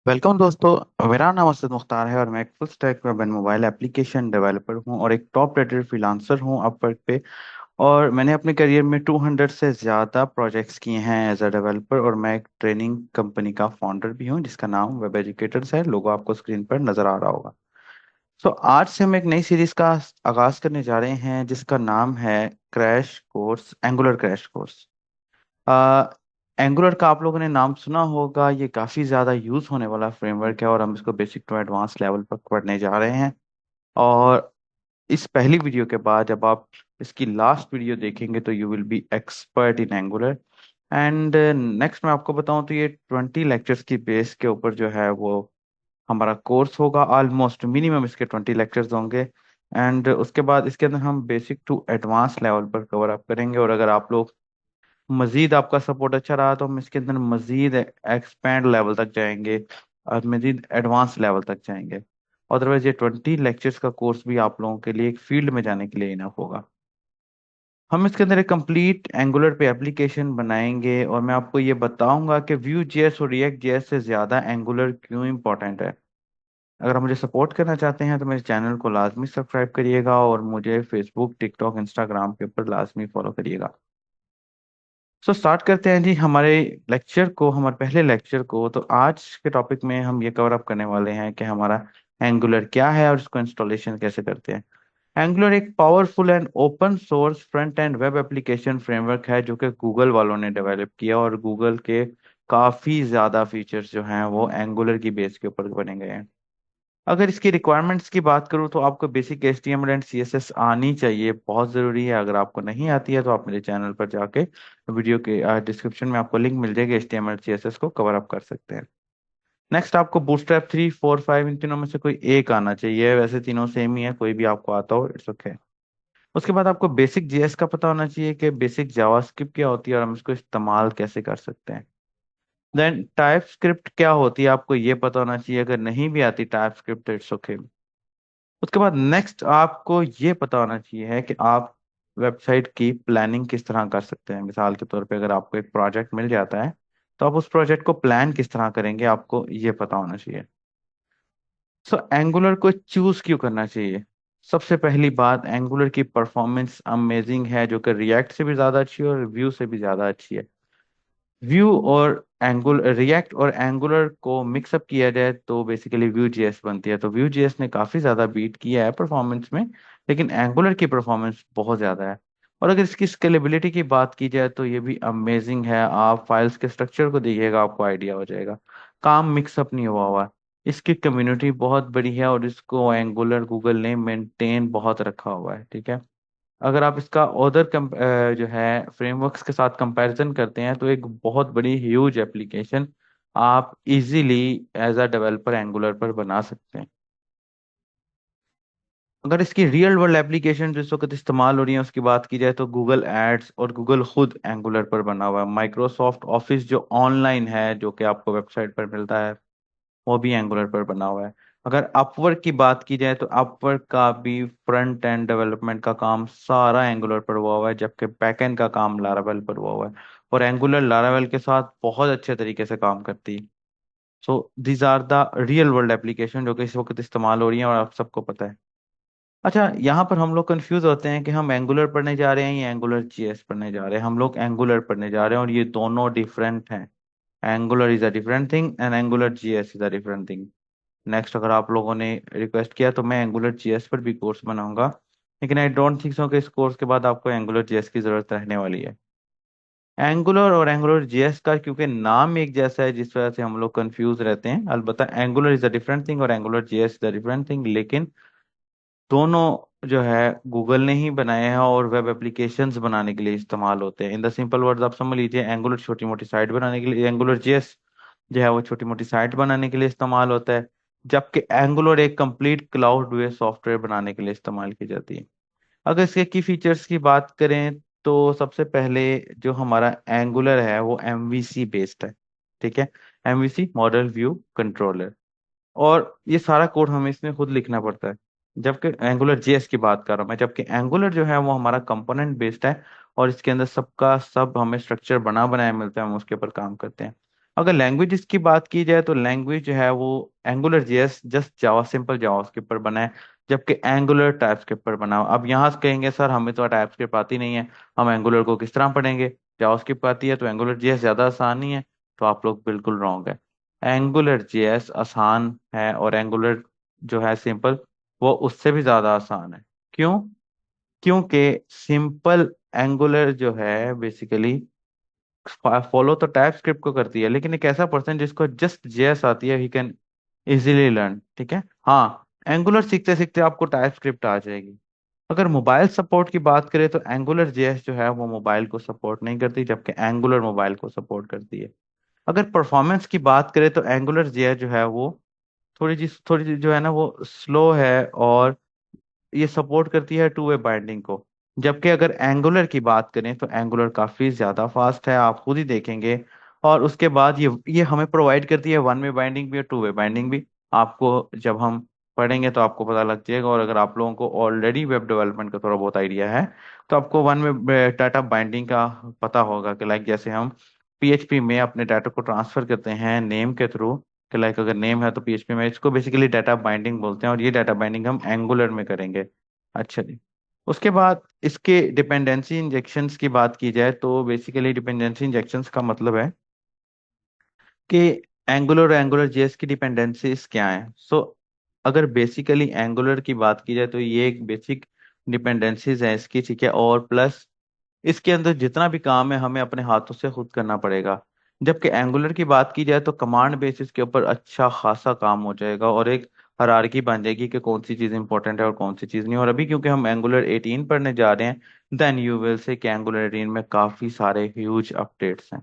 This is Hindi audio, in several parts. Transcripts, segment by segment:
वेलकम दोस्तों। मेरा नाम असद मुख्तार है और मैं एक full stack web and mobile application developer हूं और एक टॉप रेटेड फ्रीलांसर हूं अपवर्क पे। और मैंने अपने करियर में 200 से ज़्यादा प्रोजेक्ट्स किए हैं एज अ डेवलपर। और मैं एक ट्रेनिंग कंपनी का फाउंडर भी हूं जिसका नाम वेब एजुकेटर्स है। लोगो आपको स्क्रीन पर नज़र आ रहा होगा। सो आज से हम एक नई सीरीज का आगाज करने जा रहे हैं जिसका नाम है crash course, angular crash course. Angular का आप लोगों ने नाम सुना होगा। ये काफ़ी ज़्यादा यूज़ होने वाला फ्रेमवर्क है और हम इसको बेसिक टू एडवांस लेवल पर पढ़ने जा रहे हैं। और इस पहली वीडियो के बाद जब आप इसकी लास्ट वीडियो देखेंगे तो you will be expert in angular. And next मैं आपको बताऊं तो ये 20 लेक्चर्स की बेस के ऊपर जो है वो हमारा कोर्स होगा। ऑलमोस्ट मिनिमम इसके 20 लेक्चर्स होंगे। एंड उसके बाद इसके अंदर हम बेसिक टू एडवांस लेवल पर कवर अप करेंगे। और अगर आप लोग मजीद आपका सपोर्ट अच्छा रहा तो हम इसके अंदर मजीद एक्सपेंड लेवल तक जाएंगे और मजीद एडवांस लेवल तक जाएंगे। अदरवाइज ये 20 लेक्चर्स का कोर्स भी आप लोगों के लिए एक फील्ड में जाने के लिए इनफ होगा। हम इसके अंदर एक कंप्लीट एंगुलर पे एप्लीकेशन बनाएंगे और मैं आपको ये बताऊंगा कि व्यू जेएस और रिएक्ट जेएस से ज़्यादा एंगुलर क्यों इंपॉर्टेंट है। अगर आप मुझे सपोर्ट करना चाहते हैं तो मेरे चैनल को लाजमी सब्सक्राइब करिएगा और मुझे फेसबुक, टिकटॉक, इंस्टाग्राम के ऊपर लाजमी फॉलो करिएगा। स्टार्ट करते हैं जी हमारे लेक्चर को, हमारे पहले लेक्चर को। तो आज के टॉपिक में हम ये कवर अप करने वाले हैं कि हमारा एंगुलर क्या है और इसको इंस्टॉलेशन कैसे करते हैं। एंगुलर एक powerful and open source front end web application framework है जो कि गूगल वालों ने डेवलप किया। और गूगल के काफ़ी ज़्यादा फीचर्स जो हैं वो एंगुलर की बेस के ऊपर बने गए हैं। अगर इसकी रिक्वायरमेंट्स की बात करूँ तो आपको बेसिक HTML एंड CSS आनी चाहिए, बहुत ज़रूरी है। अगर आपको नहीं आती है तो आप मेरे चैनल पर जाके वीडियो के डिस्क्रिप्शन में आपको लिंक मिल जाएगी, HTML CSS को कवर अप कर सकते हैं। नेक्स्ट आपको बूटस्ट्रैप 3, 4, 5 इन तीनों में से कोई एक आना चाहिए। वैसे तीनों सेम ही है, कोई भी आपको आता हो इट्स ओके। उसके बाद आपको बेसिक JS का पता होना चाहिए कि बेसिक जावास्क्रिप्ट क्या होती है और हम इसको इस्तेमाल कैसे कर सकते हैं। देन टाइप स्क्रिप्ट क्या होती है आपको ये पता होना चाहिए। अगर नहीं भी आती टाइप स्क्रिप्ट इट्स ओके। उसके बाद नेक्स्ट आपको ये पता होना चाहिए है कि आप वेबसाइट की प्लानिंग किस तरह कर सकते हैं। मिसाल के तौर पे अगर आपको एक प्रोजेक्ट मिल जाता है तो आप उस प्रोजेक्ट को प्लान किस तरह करेंगे, आपको ये पता होना चाहिए। एंगुलर को चूज क्यों करना चाहिए। सबसे पहली बात, एंगुलर की परफॉर्मेंस अमेजिंग है जो कि रिएक्ट से भी ज़्यादा अच्छी है और व्यू से भी ज़्यादा अच्छी है। व्यू और रिएक्ट और एंगुलर को मिक्सअप किया जाए तो बेसिकली व्यू जेएस बनती है। तो व्यू जेएस ने काफ़ी ज़्यादा बीट किया है परफॉर्मेंस में, लेकिन एंगुलर की परफॉर्मेंस बहुत ज़्यादा है। और अगर इसकी स्केलेबिलिटी की बात की जाए तो ये भी अमेजिंग है। आप फाइल्स के स्ट्रक्चर को देखिएगा, आपको आइडिया हो जाएगा। काम मिक्सअप नहीं हुआ हुआ है। इसकी कम्युनिटी बहुत बड़ी है और इसको एंगुलर गूगल ने मेंटेन बहुत रखा हुआ है, ठीक है। अगर आप इसका अदर जो है फ्रेमवर्क्स के साथ कंपैरिजन करते हैं तो एक बहुत बड़ी ह्यूज एप्लीकेशन आप easily as a developer Angular पर बना सकते हैं। अगर इसकी रियल वर्ल्ड एप्लीकेशन जो इस वक्त इस्तेमाल हो रही है उसकी बात की जाए तो गूगल एड्स और गूगल खुद एंगुलर पर बना हुआ है। माइक्रोसॉफ्ट ऑफिस जो ऑनलाइन है जो कि आपको वेबसाइट पर मिलता है वो भी एंगुलर पर बना हुआ है। अगर अपवर्क की बात की जाए तो अपवर्क का भी फ्रंट एंड डेवलपमेंट का काम सारा एंगुलर पर हुआ है, जबकि बैक एंड का काम लारावेल पर हुआ है। और एंगुलर लारावेल के साथ बहुत अच्छे तरीके से काम करती है। These are the real world application जो कि इस वक्त इस्तेमाल हो रही है और आप सबको पता है। अच्छा, यहाँ पर हम लोग कंफ्यूज होते हैं कि हम एंगुलर पढ़ने जा रहे हैं या एंगुलर जीएस पढ़ने जा रहे हैं। हम लोग एंगुलर पढ़ने जा रहे हैं और ये दोनों डिफरेंट हैं। Angular is a different thing and angular JS is a different thing. Next अगर आप लोगों ने रिक्वेस्ट किया तो मैं एंगुलर जीएस पर भी कोर्स बनाऊंगा, लेकिन आई डोंट थिंक सो कि इस कोर्स के बाद आपको एंगुलर जीएस की जरूरत रहने वाली है। एंगुलर और एंगुलर जीएस का क्योंकि नाम एक जैसा है जिस वजह से हम लोग कंफ्यूज रहते हैं। अलबत्ता Angular is a different thing और Angular JS is a different thing, लेकिन दोनों जो है गूगल ने ही बनाए हैं और वेब एप्लीकेशंस बनाने के लिए इस्तेमाल होते हैं। इन द सिंपल वर्ड्स आप समझ लीजिए, एंगुलर छोटी मोटी साइट बनाने के लिए, एंगुलर जेएस जो है वो छोटी मोटी साइट बनाने के लिए इस्तेमाल होता है, जबकि एंगुलर एक कंप्लीट क्लाउड बेस्ड सॉफ्टवेयर बनाने के लिए इस्तेमाल की जाती है। अगर इसके की फीचर्स की बात करें तो सबसे पहले जो हमारा एंगुलर है वो MVC बेस्ड है, ठीक है। MVC model view controller. और ये सारा कोड हमें इसमें खुद लिखना पड़ता है, जबकि एंगुलर जेएस की बात कर रहा हूँ मैं। जबकि एंगुलर जो है वो हमारा कंपोनेंट बेस्ड है और इसके अंदर सबका सब हमें स्ट्रक्चर बना बनाया मिलता है, हम उसके ऊपर काम करते हैं। अगर लैंग्वेज की बात की जाए तो लैंग्वेज जो है वो एंगुलर जेएस जस्ट जावा सिंपल जावास्क्रिप्ट पर बना है, जबकि एंगुलर टाइपस्क्रिप्ट पर बना हो। अब यहाँ से कहेंगे सर हमें तो टाइपस्क्रिप्ट आती नहीं है, हम एंगुलर को किस तरह पढ़ेंगे, जावास्क्रिप्ट आती है तो एंगुलर जेएस ज्यादा आसान नहीं है। तो आप लोग बिल्कुल रॉन्ग है। एंगुलर जेएस आसान है और एंगुलर जो है सिंपल वो उससे भी ज्यादा आसान है। क्यों? क्योंकि सिंपल एंगुलर जो है बेसिकली फॉलो तो टाइप स्क्रिप्ट को करती है, लेकिन एक ऐसा पर्सन जिसको जस्ट जेएस आती है ही कैन इजीली लर्न। ठीक है, हाँ एंगुलर सीखते सीखते आपको टाइप स्क्रिप्ट आ जाएगी। अगर मोबाइल सपोर्ट की बात करें तो एंगुलर जेएस जो है वो मोबाइल को सपोर्ट नहीं करती, जबकि एंगुलर मोबाइल को सपोर्ट करती है। अगर परफॉर्मेंस की बात करें तो एंगुलर जेएस जो है वो थोड़ी सी जो है ना वो स्लो है, और ये सपोर्ट करती है टू वे बाइंडिंग को। जबकि अगर एंगुलर की बात करें तो एंगुलर काफी ज्यादा फास्ट है, आप खुद ही देखेंगे। और उसके बाद ये हमें प्रोवाइड करती है वन वे बाइंडिंग भी और टू वे बाइंडिंग भी। आपको जब हम पढ़ेंगे तो आपको पता लग जाएगा। और अगर आप लोगों को ऑलरेडी वेब डेवलपमेंट का थोड़ा बहुत आइडिया है तो आपको वन वे डाटा बाइंडिंग का पता होगा कि लाइक जैसे हम पीएचपी में अपने डाटा को ट्रांसफर करते हैं नेम के थ्रू, कि लाइक अगर नेम है तो पीएचपी में इसको बेसिकली डाटा बाइंडिंग बोलते हैं, और ये डाटा बाइंडिंग हम एंगुलर में करेंगे। अच्छा जी। उसके बाद इसके डिपेंडेंसी इंजेक्शंस की बात की जाए तो बेसिकली डिपेंडेंसी इंजेक्शंस का मतलब है कि एंगुलर और एंगुलर जेएस की डिपेंडेंसीज क्या हैं। सो अगर बेसिकली एंगुलर की बात की जाए तो ये एक बेसिक डिपेंडेंसीज है इसकी, ठीक है। और प्लस इसके अंदर जितना भी काम है हमें अपने हाथों से खुद करना पड़ेगा। जबकि एंगुलर की बात की जाए तो कमांड बेसिस के ऊपर अच्छा खासा काम हो जाएगा, और एक हायरार्की बन जाएगी कि कौन सी चीज़ इंपॉर्टेंट है और कौन सी चीज़ नहीं। और अभी क्योंकि हम एंगुलर 18 पढ़ने जा रहे हैं, देन यू विल से कि एंगुलर 18 में काफ़ी सारे ह्यूज अपडेट्स हैं।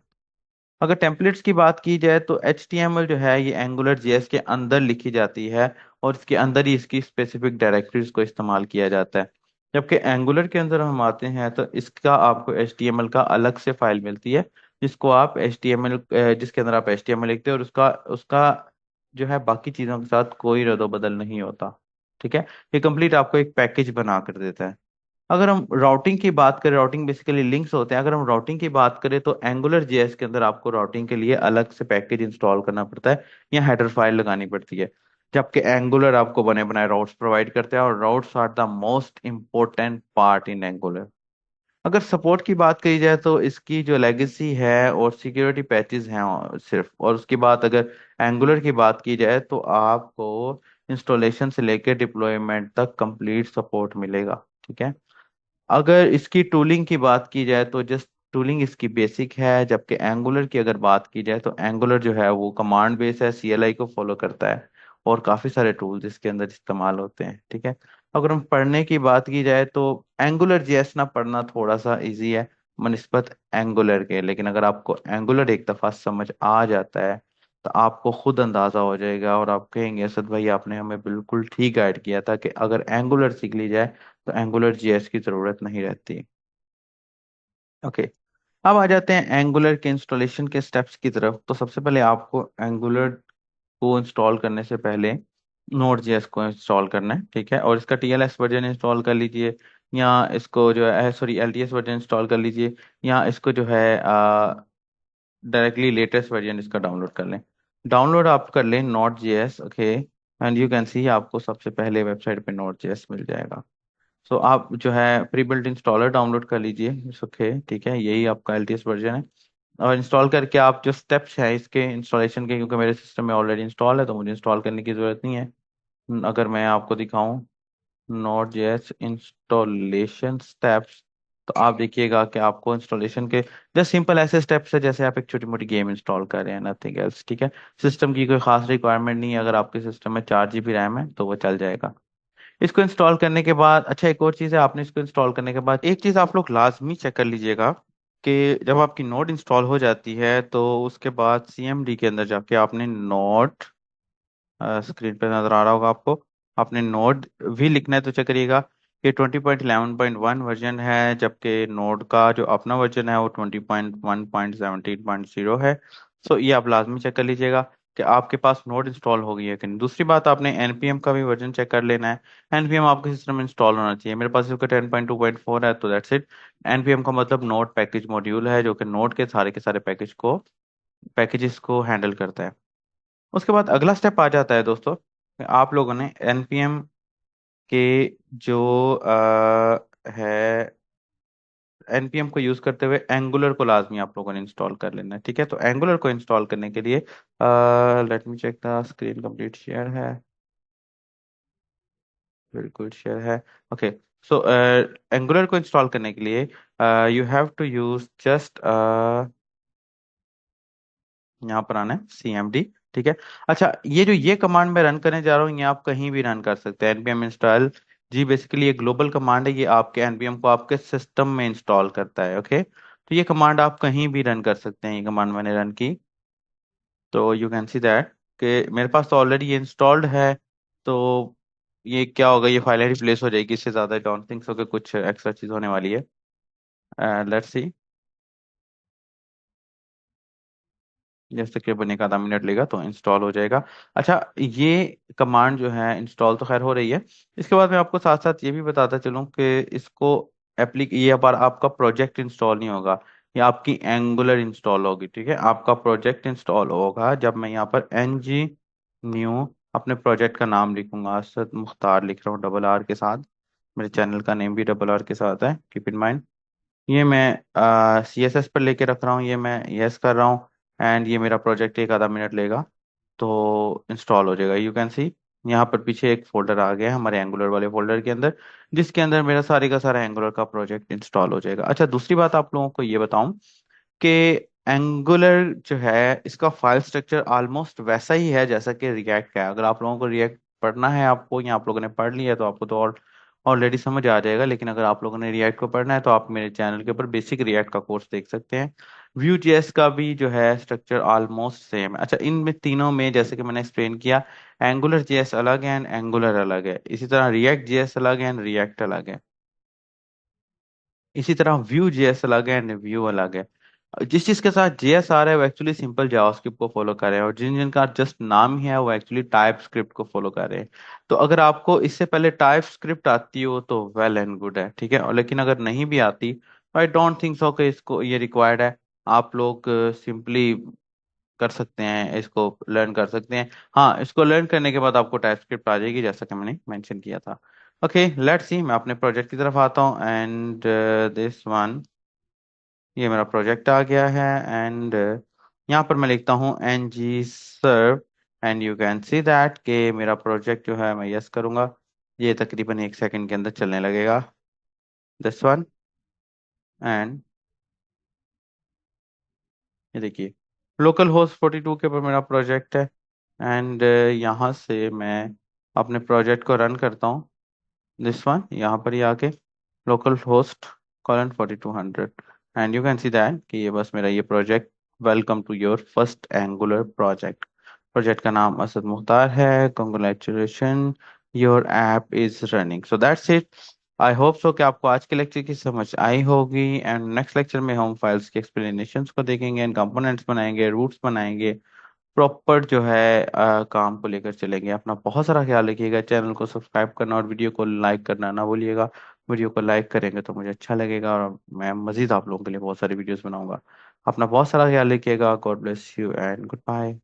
अगर टेम्पलेट्स की बात की जाए तो HTML जो है ये एंगुलर जेएस के अंदर लिखी जाती है, और इसके अंदर ही इसकी स्पेसिफिक डायरेक्टरीज को इस्तेमाल किया जाता है। जबकि एंगुलर के अंदर हम आते हैं तो इसका आपको HTML का अलग से फाइल मिलती है, जिसको आप HTML जिसके अंदर आप HTML लिखते हैं, और उसका उसका जो है बाकी चीज़ों के साथ कोई रद्द बदल नहीं होता। ठीक है, ये कंप्लीट आपको एक पैकेज बना कर देता है। अगर हम राउटिंग की बात करें, राउटिंग बेसिकली लिंक्स होते हैं, अगर हम राउटिंग की बात करें तो एंगुलर जेएस के अंदर आपको राउटिंग के लिए अलग से पैकेज इंस्टॉल करना पड़ता है या हेडर फाइल लगानी पड़ती है। जबकि एंगुलर आपको बने बनाए राउट्स प्रोवाइड करते हैं, और routes are the most important part in Angular. अगर सपोर्ट की बात करी जाए तो इसकी जो लेगेसी है और सिक्योरिटी पैचेस हैं सिर्फ, और उसके बाद अगर एंगुलर की बात की जाए तो आपको इंस्टॉलेशन से लेकर डिप्लॉयमेंट तक कंप्लीट सपोर्ट मिलेगा। ठीक है। अगर इसकी टूलिंग की बात की जाए तो जस्ट टूलिंग इसकी बेसिक है, जबकि एंगुलर की अगर बात की जाए तो एंगुलर जो है वो कमांड बेस है, CLI को फॉलो करता है, और काफ़ी सारे टूल्स इसके अंदर इस्तेमाल होते हैं। ठीक है। अगर हम पढ़ने की बात की जाए तो एंगुलर जेएस ना पढ़ना थोड़ा सा इजी है मनस्बत एंगुलर के, लेकिन अगर आपको एंगुलर एक दफ़ा समझ आ जाता है तो आपको खुद अंदाजा हो जाएगा, और आप कहेंगे असद भाई आपने हमें बिल्कुल ठीक गाइड किया था कि अगर एंगुलर सीख ली जाए तो एंगुलर जेएस की जरूरत नहीं रहती। ओके। अब आ जाते हैं एंगुलर के इंस्टॉलेशन के स्टेप्स की तरफ। तो सबसे पहले आपको एंगुलर को इंस्टॉल करने से पहले नोड जेएस को इंस्टॉल करना है। ठीक है, और इसका TLS वर्जन इंस्टॉल कर लीजिए, या इसको जो है सॉरी LTS वर्जन इंस्टॉल कर लीजिए, या इसको जो है डायरेक्टली लेटेस्ट वर्जन इसका डाउनलोड कर लें। डाउनलोड आप कर लें node JS. Okay, and you can सी आपको सबसे पहले वेबसाइट पे नोड जेएस मिल जाएगा। सो आप जो है प्री बिल्ट इंस्टॉलर डाउनलोड कर लीजिए। इट्स ओके, ठीक है, यही आपका LTS वर्जन है। और इंस्टॉल करके आप जो स्टेप्स हैं इसके इंस्टॉलेशन के, क्योंकि मेरे सिस्टम में ऑलरेडी इंस्टॉल है तो मुझे इंस्टॉल करने की ज़रूरत नहीं है। अगर मैं आपको दिखाऊं नोड जेएस इंस्टॉलेशन स्टेप्स, तो आप देखिएगा कि आपको इंस्टॉलेशन के जस्ट सिंपल ऐसे स्टेप्स है जैसे आप एक छोटी मोटी गेम इंस्टॉल कर रहे हैं, नथिंग एल्स। ठीक है, सिस्टम की कोई खास रिक्वायरमेंट नहीं है। अगर आपके सिस्टम में 4 GB रैम है तो वो चल जाएगा। इसको इंस्टॉल करने के बाद अच्छा एक और चीज़ है, आपने इसको इंस्टॉल करने के बाद एक चीज़ आप लोग लाजमी चेक कर लीजिएगा कि जब आपकी नोड इंस्टॉल हो जाती है तो उसके बाद CMD के अंदर जाके आपने नोड, स्क्रीन पे नजर आ रहा होगा आपको, आपने नोड भी लिखना है तो चेक करिएगा कि 20.11.1 वर्जन है, जबकि नोड का जो अपना वर्जन है वो 20.1.17.0 है। सो ये आप लाजमी चेक कर लीजिएगा कि आपके पास नोड इंस्टॉल हो गई है कि नहीं। दूसरी बात, आपने NPM का भी वर्जन चेक कर लेना है। NPM आपके सिस्टम में इंस्टॉल होना चाहिए। मेरे पास इसका 10.2.4 है तो दैट्स इट। NPM का मतलब नोड पैकेज मॉड्यूल है, जो कि नोड के सारे पैकेज को पैकेजेस को हैंडल करता है। उसके बाद अगला स्टेप आ जाता है दोस्तों, आप लोगों ने npm के जो है npm को यूज करते हुए एंगुलर को लाजमी आप लोगों ने इंस्टॉल कर लेना है। ठीक है, तो एंगुलर को इंस्टॉल करने के लिए let me check the screen, complete share है, बिल्कुल शेयर है। ओके, सो एंगुलर को इंस्टॉल करने के लिए you have to use just यहाँ पर आना है cmd। ठीक है, अच्छा ये कमांड मैं रन करने जा रहा हूँ, ये आप कहीं भी रन कर सकते हैं। npm इंस्टॉल जी बेसिकली ये ग्लोबल कमांड है, ये आपके npm को आपके सिस्टम में इंस्टॉल करता है। ओके, तो ये कमांड आप कहीं भी रन कर सकते हैं। ये कमांड मैंने रन की तो यू कैन सी दैट कि मेरे पास तो ऑलरेडी ये इंस्टॉल्ड है। तो ये क्या होगा, ये फाइल रिप्लेस हो जाएगी, इससे ज़्यादा डोंट थिंक सो कि कुछ एक्स्ट्रा चीज़ होने वाली है। लेट्स सी, जैसे तकरीबन एक आधा मिनट लेगा तो इंस्टॉल हो जाएगा। अच्छा, ये कमांड जो है इंस्टॉल तो खैर हो रही है। इसके बाद मैं आपको साथ साथ ये भी बताता चलूँ कि इसको ये बार आपका प्रोजेक्ट इंस्टॉल नहीं होगा, ये आपकी एंगुलर इंस्टॉल होगी। ठीक है, आपका प्रोजेक्ट इंस्टॉल होगा जब मैं यहाँ पर ng न्यू अपने प्रोजेक्ट का नाम लिखूंगा, असद मुख्तार लिख रहा हूँ डबल आर के साथ, मेरे चैनल का नेम भी डबल आर के साथ है, कीप इन माइंड। ये मैं CSS पर लेके रख रहा हूँ, ये मैं यस कर रहा हूँ, एंड ये मेरा प्रोजेक्ट एक आधा मिनट लेगा तो इंस्टॉल हो जाएगा। यू कैन सी यहाँ पर पीछे एक फोल्डर आ गया है हमारे एंगुलर वाले फोल्डर के अंदर, जिसके अंदर मेरा सारे का सारा एंगुलर का प्रोजेक्ट इंस्टॉल हो जाएगा। अच्छा, दूसरी बात आप लोगों को ये बताऊं कि एंगुलर जो है इसका फाइल स्ट्रक्चर ऑलमोस्ट वैसा ही है जैसा कि रिएक्ट का है। अगर आप लोगों को रिएक्ट पढ़ना है आपको, या आप लोगों ने पढ़ लिया है तो आपको तो और ऑलरेडी समझ आ जाएगा, लेकिन अगर आप लोगों ने रिएक्ट को पढ़ना है तो आप मेरे चैनल के ऊपर बेसिक रिएक्ट का कोर्स देख सकते हैं। व्यू जेएस का भी जो है स्ट्रक्चर ऑलमोस्ट सेम है। अच्छा, इनमें तीनों में जैसे कि मैंने एक्सप्लेन किया, एंगुलर जेएस अलग है एंड एंगुलर अलग है, इसी तरह रिएक्ट जेएस अलग है एंड रिएक्ट अलग है, इसी तरह व्यू जेएस अलग है एंड व्यू अलग है। जिस चीज के साथ जेएस आ रहा है वो एक्चुअली सिंपल जावास्क्रिप्ट को फॉलो कर रहे हैं, और जिन जिनका जस्ट नाम ही है वो एक्चुअली टाइप स्क्रिप्ट को फॉलो कर रहे हैं। तो अगर आपको इससे पहले टाइप स्क्रिप्ट आती हो तो वेल एंड गुड है। ठीक है, और लेकिन अगर नहीं भी आती तो आई डोंट थिंक सो कि इसको ये रिक्वायर्ड है। आप लोग सिंपली कर सकते हैं, इसको लर्न कर सकते हैं। हाँ, इसको लर्न करने के बाद आपको टाइप स्क्रिप्ट आ जाएगी जैसा कि मैंने मेंशन किया था। ओके, लेट्स सी, मैं अपने प्रोजेक्ट की तरफ आता हूँ, एंड दिस वन, ये मेरा प्रोजेक्ट आ गया है, एंड यहाँ पर मैं लिखता हूँ ng serve, and you can see that कि मेरा प्रोजेक्ट जो है मैं यस करूँगा, ये तकरीबन एक सेकंड के अंदर चलने लगेगा, दिस वन। एंड ये देखिए, लोकल होस्ट 42 के ऊपर मेरा प्रोजेक्ट है, एंड यहाँ से मैं अपने प्रोजेक्ट को रन करता हूँ, दिस वन, यहाँ पर ही आके localhost colon 4200, and you can see that कि ये बस मेरा ये project, welcome to your first Angular project, project का नाम असद मुख्तार है, congratulation, your app is running. So that's it. I hope so कि आपको आज के लेक्चर की समझ आई होगी, एंड नेक्स्ट लेक्चर में हम फाइल्स के एक्सप्लेनेशंस को देखेंगे एंड कंपोनेंट्स बनाएंगे, रूट्स बनाएंगे, प्रॉपर जो है काम को लेकर चलेंगे। अपना बहुत सारा ख्याल रखिएगा, चैनल को सब्सक्राइब करना और वीडियो को लाइक करना ना भूलिएगा। वीडियो को लाइक करेंगे तो मुझे अच्छा लगेगा और मैं मजीद आप लोगों के लिए बहुत सारी वीडियोस बनाऊंगा। अपना बहुत सारा ख्याल रखिएगा। God bless you and good bye.